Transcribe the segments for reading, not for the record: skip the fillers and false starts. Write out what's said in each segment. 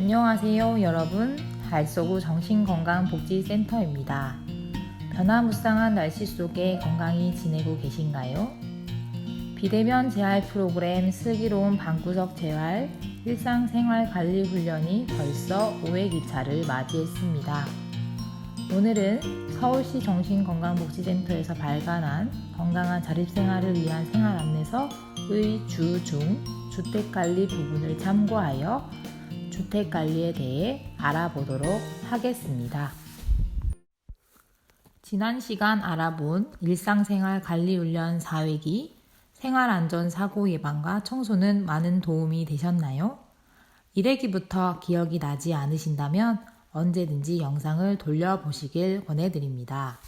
안녕하세요 여러분, 달서구 정신건강복지센터입니다. 변화무쌍한 날씨 속에 건강히 지내고 계신가요? 비대면 재활 프로그램 슬기로운 방구석 재활 일상생활관리 훈련이 벌써 5회기차를 맞이했습니다. 오늘은 서울시 정신건강복지센터에서 발간한 건강한 자립생활을 위한 생활안내서의 주, 중, 주택관리 부분을 참고하여 주택관리에 대해 알아보도록 하겠습니다. 지난 시간 알아본 일상생활관리훈련 4회기 생활안전사고 예방과 청소는 많은 도움이 되셨나요? 1회기부터 기억이 나지 않으신다면 언제든지 영상을 돌려보시길 권해드립니다.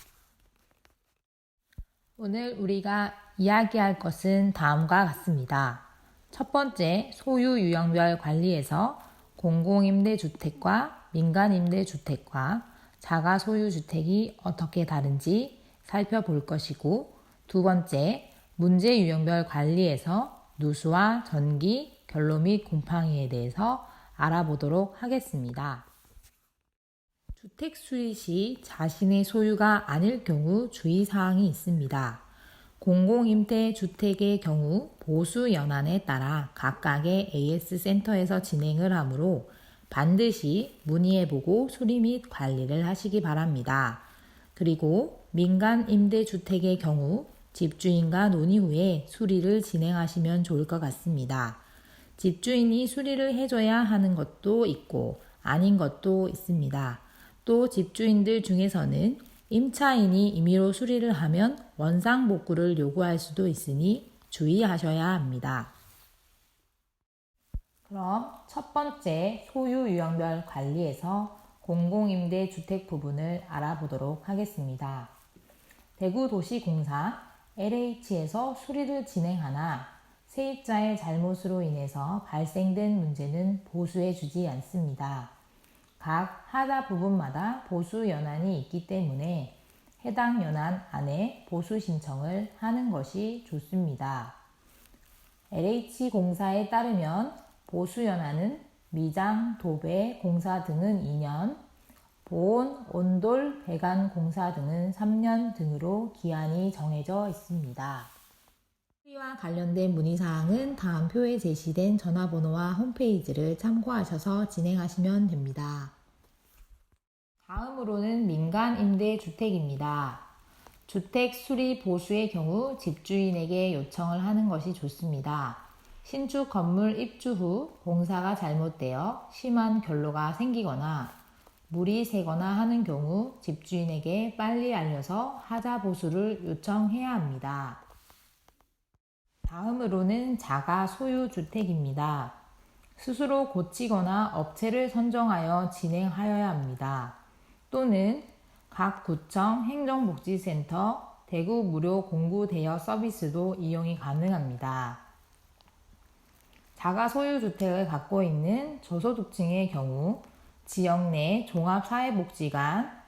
오늘 우리가 이야기할 것은 다음과 같습니다. 첫 번째, 소유 유형별 관리에서 공공임대주택과 민간임대주택과 자가소유주택이 어떻게 다른지 살펴볼 것이고, 두 번째, 문제 유형별 관리에서 누수와 전기, 결로 및 곰팡이에 대해서 알아보도록 하겠습니다. 주택 수리 시 자신의 소유가 아닐 경우 주의사항이 있습니다. 공공임대주택의 경우 보수 연한에 따라 각각의 AS센터에서 진행을 하므로 반드시 문의해보고 수리 및 관리를 하시기 바랍니다. 그리고 민간임대주택의 경우 집주인과 논의 후에 수리를 진행하시면 좋을 것 같습니다. 집주인이 수리를 해줘야 하는 것도 있고 아닌 것도 있습니다. 또 집주인들 중에서는 임차인이 임의로 수리를 하면 원상복구를 요구할 수도 있으니 주의하셔야 합니다. 그럼 첫 번째 소유 유형별 관리에서 공공임대주택 부분을 알아보도록 하겠습니다. 대구도시공사 LH에서 수리를 진행하나 세입자의 잘못으로 인해서 발생된 문제는 보수해 주지 않습니다. 각 하자 부분마다 보수 연한이 있기 때문에 해당 연한 안에 보수 신청을 하는 것이 좋습니다. LH공사에 따르면 보수 연한은 미장, 도배, 공사 등은 2년, 보온, 온돌, 배관 공사 등은 3년 등으로 기한이 정해져 있습니다. 수리와 관련된 문의사항은 다음 표에 제시된 전화번호와 홈페이지를 참고하셔서 진행하시면 됩니다. 다음으로는 민간임대주택입니다. 주택 수리 보수의 경우 집주인에게 요청을 하는 것이 좋습니다. 신축 건물 입주 후 공사가 잘못되어 심한 결로가 생기거나 물이 새거나 하는 경우 집주인에게 빨리 알려서 하자 보수를 요청해야 합니다. 다음으로는 자가 소유주택입니다. 스스로 고치거나 업체를 선정하여 진행하여야 합니다. 또는 각 구청 행정복지센터, 대구 무료 공구 대여 서비스도 이용이 가능합니다. 자가 소유주택을 갖고 있는 저소득층의 경우 지역 내 종합사회복지관,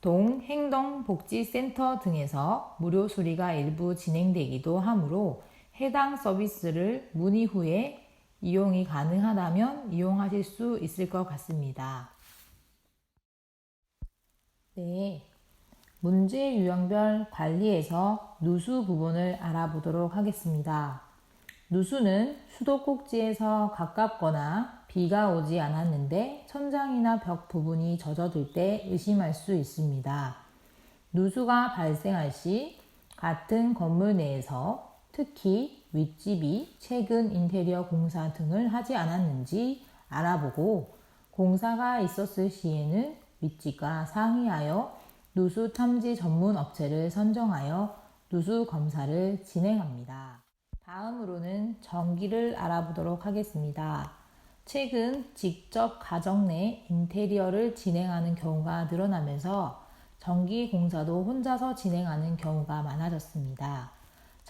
동행동복지센터 등에서 무료 수리가 일부 진행되기도 하므로 해당 서비스를 문의 후에 이용이 가능하다면 이용하실 수 있을 것 같습니다. 네, 문제 유형별 관리에서 누수 부분을 알아보도록 하겠습니다. 누수는 수도꼭지에서 가깝거나 비가 오지 않았는데 천장이나 벽 부분이 젖어들 때 의심할 수 있습니다. 누수가 발생할 시 같은 건물 내에서 특히 윗집이 최근 인테리어 공사 등을 하지 않았는지 알아보고 공사가 있었을 시에는 윗집과 상의하여 누수 탐지 전문 업체를 선정하여 누수 검사를 진행합니다. 다음으로는 전기를 알아보도록 하겠습니다. 최근 직접 가정 내 인테리어를 진행하는 경우가 늘어나면서 전기 공사도 혼자서 진행하는 경우가 많아졌습니다.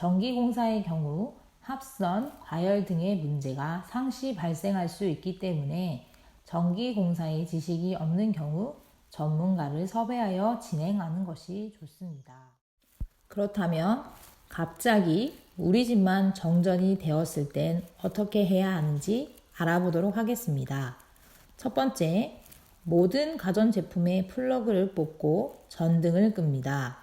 전기 공사의 경우 합선, 과열 등의 문제가 상시 발생할 수 있기 때문에 전기 공사의 지식이 없는 경우 전문가를 섭외하여 진행하는 것이 좋습니다. 그렇다면 갑자기 우리 집만 정전이 되었을 땐 어떻게 해야 하는지 알아보도록 하겠습니다. 첫 번째, 모든 가전제품의 플러그를 뽑고 전등을 끕니다.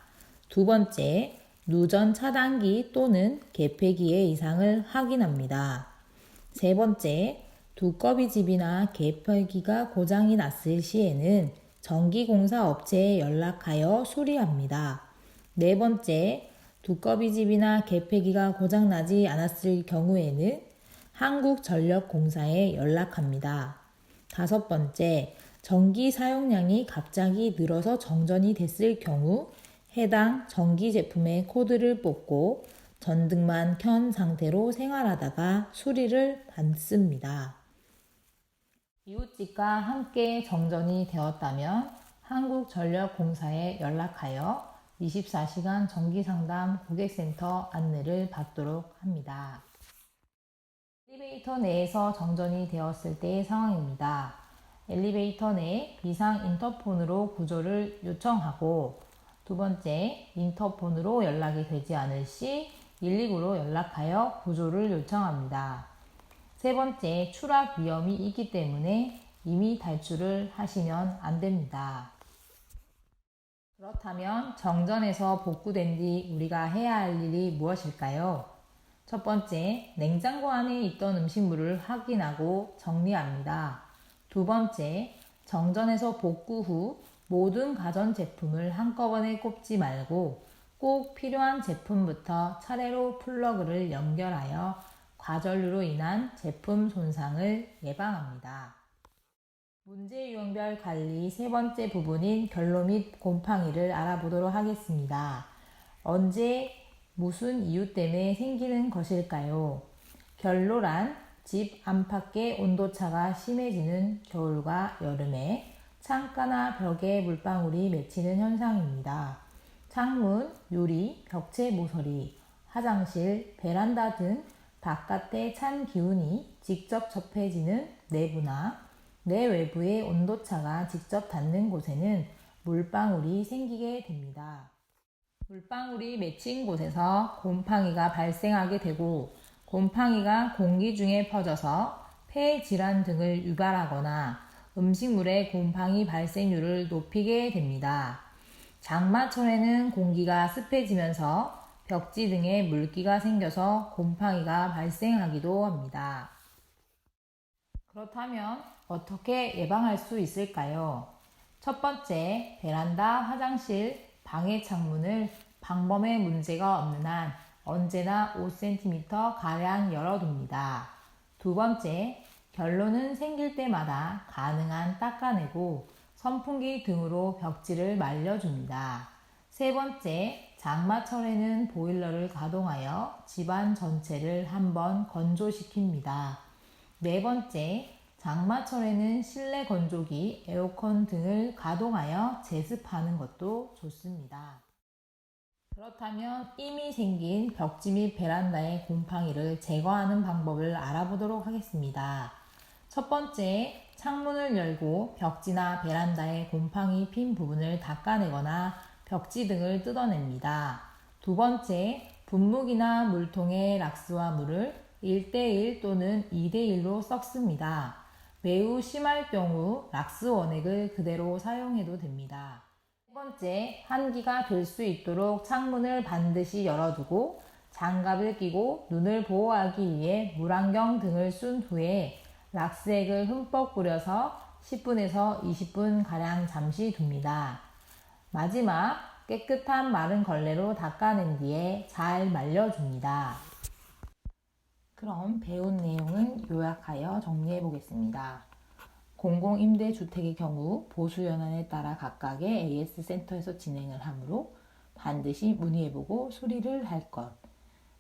두 번째, 누전 차단기 또는 개폐기의 이상을 확인합니다. 세 번째, 두꺼비 집이나 개폐기가 고장이 났을 시에는 전기공사 업체에 연락하여 수리합니다. 네 번째, 두꺼비 집이나 개폐기가 고장나지 않았을 경우에는 한국전력공사에 연락합니다. 다섯 번째, 전기 사용량이 갑자기 늘어서 정전이 됐을 경우 해당 전기 제품의 코드를 뽑고 전등만 켠 상태로 생활하다가 수리를 받습니다. 이웃집과 함께 정전이 되었다면 한국전력공사에 연락하여 24시간 전기상담 고객센터 안내를 받도록 합니다. 엘리베이터 내에서 정전이 되었을 때의 상황입니다. 엘리베이터 내 비상 인터폰으로 구조를 요청하고, 두 번째, 인터폰으로 연락이 되지 않을 시 119로 연락하여 구조를 요청합니다. 세 번째, 추락 위험이 있기 때문에 이미 탈출을 하시면 안 됩니다. 그렇다면 정전에서 복구된 뒤 우리가 해야 할 일이 무엇일까요? 첫 번째, 냉장고 안에 있던 음식물을 확인하고 정리합니다. 두 번째, 정전에서 복구 후 모든 가전제품을 한꺼번에 꼽지 말고 꼭 필요한 제품부터 차례로 플러그를 연결하여 과전류로 인한 제품 손상을 예방합니다. 문제 유형별 관리 세 번째 부분인 결로 및 곰팡이를 알아보도록 하겠습니다. 언제, 무슨 이유 때문에 생기는 것일까요? 결로란 집 안팎의 온도차가 심해지는 겨울과 여름에 창가나 벽에 물방울이 맺히는 현상입니다. 창문, 유리, 벽체 모서리, 화장실, 베란다 등 바깥의 찬 기운이 직접 접해지는 내부나 내외부의 온도차가 직접 닿는 곳에는 물방울이 생기게 됩니다. 물방울이 맺힌 곳에서 곰팡이가 발생하게 되고, 곰팡이가 공기 중에 퍼져서 폐 질환 등을 유발하거나 음식물의 곰팡이 발생률을 높이게 됩니다. 장마철에는 공기가 습해지면서 벽지 등에 물기가 생겨서 곰팡이가 발생하기도 합니다. 그렇다면 어떻게 예방할 수 있을까요? 첫 번째, 베란다, 화장실, 방의 창문을 방범에 문제가 없는 한 언제나 5cm 가량 열어둡니다. 두 번째, 결로는 생길 때마다 가능한 닦아내고 선풍기 등으로 벽지를 말려줍니다. 세 번째, 장마철에는 보일러를 가동하여 집안 전체를 한번 건조시킵니다. 네 번째, 장마철에는 실내 건조기, 에어컨 등을 가동하여 제습하는 것도 좋습니다. 그렇다면 이미 생긴 벽지 및 베란다의 곰팡이를 제거하는 방법을 알아보도록 하겠습니다. 첫 번째, 창문을 열고 벽지나 베란다의 곰팡이 핀 부분을 닦아내거나 벽지 등을 뜯어냅니다. 두 번째, 분무기나 물통에 락스와 물을 1대1 또는 2대1로 섞습니다. 매우 심할 경우 락스 원액을 그대로 사용해도 됩니다. 세 번째, 환기가 될 수 있도록 창문을 반드시 열어두고 장갑을 끼고 눈을 보호하기 위해 물안경 등을 쓴 후에 락스액을 흠뻑 뿌려서 10분에서 20분가량 잠시 둡니다. 마지막, 깨끗한 마른 걸레로 닦아낸 뒤에 잘 말려줍니다. 그럼 배운 내용을 요약하여 정리해 보겠습니다. 공공임대주택의 경우 보수연한에 따라 각각의 AS센터에서 진행을 하므로 반드시 문의해보고 수리를 할 것.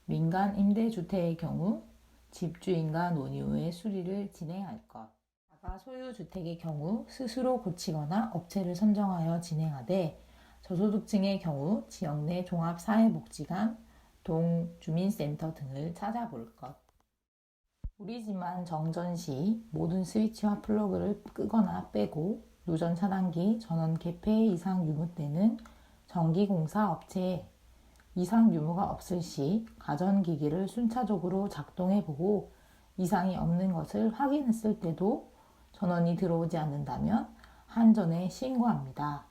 민간임대주택의 경우 집주인과 논의 후에 수리를 진행할 것. 자가 소유주택의 경우 스스로 고치거나 업체를 선정하여 진행하되, 저소득층의 경우 지역 내 종합사회복지관, 동주민센터 등을 찾아볼 것. 우리 집안 정전 시 모든 스위치와 플러그를 끄거나 빼고 누전 차단기, 전원 개폐 이상 유무 때는 전기공사 업체에, 이상 유무가 없을 시 가전기기를 순차적으로 작동해보고 이상이 없는 것을 확인했을 때도 전원이 들어오지 않는다면 한전에 신고합니다.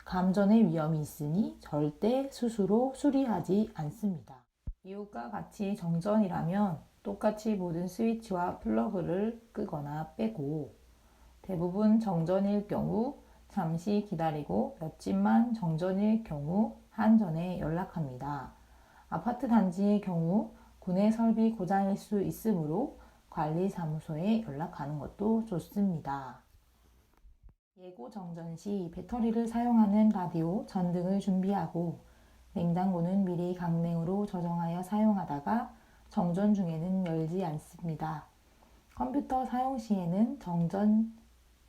감전의 위험이 있으니 절대 스스로 수리하지 않습니다. 이웃과 같이 정전이라면 똑같이 모든 스위치와 플러그를 끄거나 빼고, 대부분 정전일 경우 잠시 기다리고 몇집만 정전일 경우 한전에 연락합니다. 아파트 단지의 경우 구내 설비 고장일 수 있으므로 관리사무소에 연락하는 것도 좋습니다. 예고 정전 시 배터리를 사용하는 라디오, 전등을 준비하고, 냉장고는 미리 강냉으로 저장하여 사용하다가 정전 중에는 열지 않습니다. 컴퓨터 사용 시에는 정전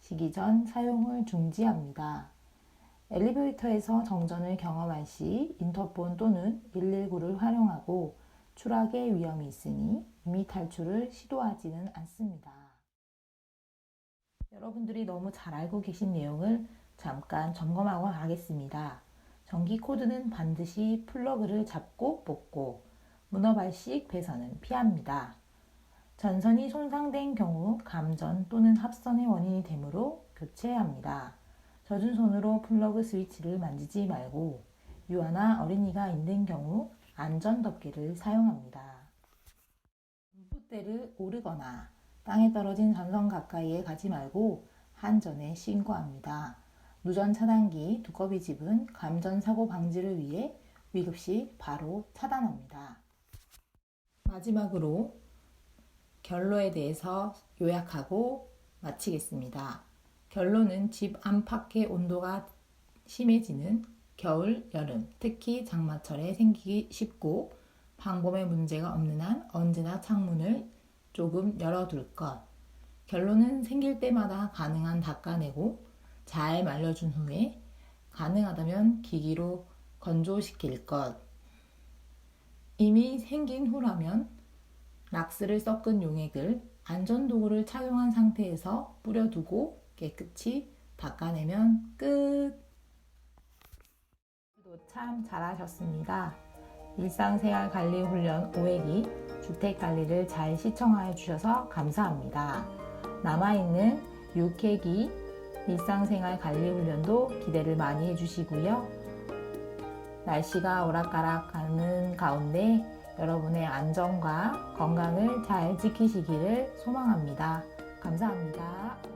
시기 전 사용을 중지합니다. 엘리베이터에서 정전을 경험할 시 인터폰 또는 119를 활용하고 추락의 위험이 있으니 이미 탈출을 시도하지는 않습니다. 여러분들이 너무 잘 알고 계신 내용을 잠깐 점검하고 가겠습니다. 전기 코드는 반드시 플러그를 잡고 뽑고, 문어발식 배선은 피합니다. 전선이 손상된 경우 감전 또는 합선의 원인이 되므로 교체해야 합니다. 젖은 손으로 플러그 스위치를 만지지 말고, 유아나 어린이가 있는 경우 안전덮개를 사용합니다. 분포대를 오르거나 땅에 떨어진 전선 가까이에 가지 말고 한전에 신고합니다. 누전 차단기 두꺼비 집은 감전 사고 방지를 위해 위급시 바로 차단합니다. 마지막으로 결로에 대해서 요약하고 마치겠습니다. 결로는 집 안팎의 온도가 심해지는 겨울, 여름, 특히 장마철에 생기기 쉽고 방범에 문제가 없는 한 언제나 창문을 조금 열어둘 것. 결로는 생길 때마다 가능한 닦아내고 잘 말려준 후에 가능하다면 기기로 건조시킬 것. 이미 생긴 후라면 락스를 섞은 용액을 안전도구를 착용한 상태에서 뿌려두고 깨끗이 닦아내면 끝! 참 잘하셨습니다. 일상생활관리훈련 5회기 주택관리를 잘 시청하여 주셔서 감사합니다. 남아있는 6회기 일상생활관리훈련도 기대를 많이 해주시고요. 날씨가 오락가락하는 가운데 여러분의 안전과 건강을 잘 지키시기를 소망합니다. 감사합니다.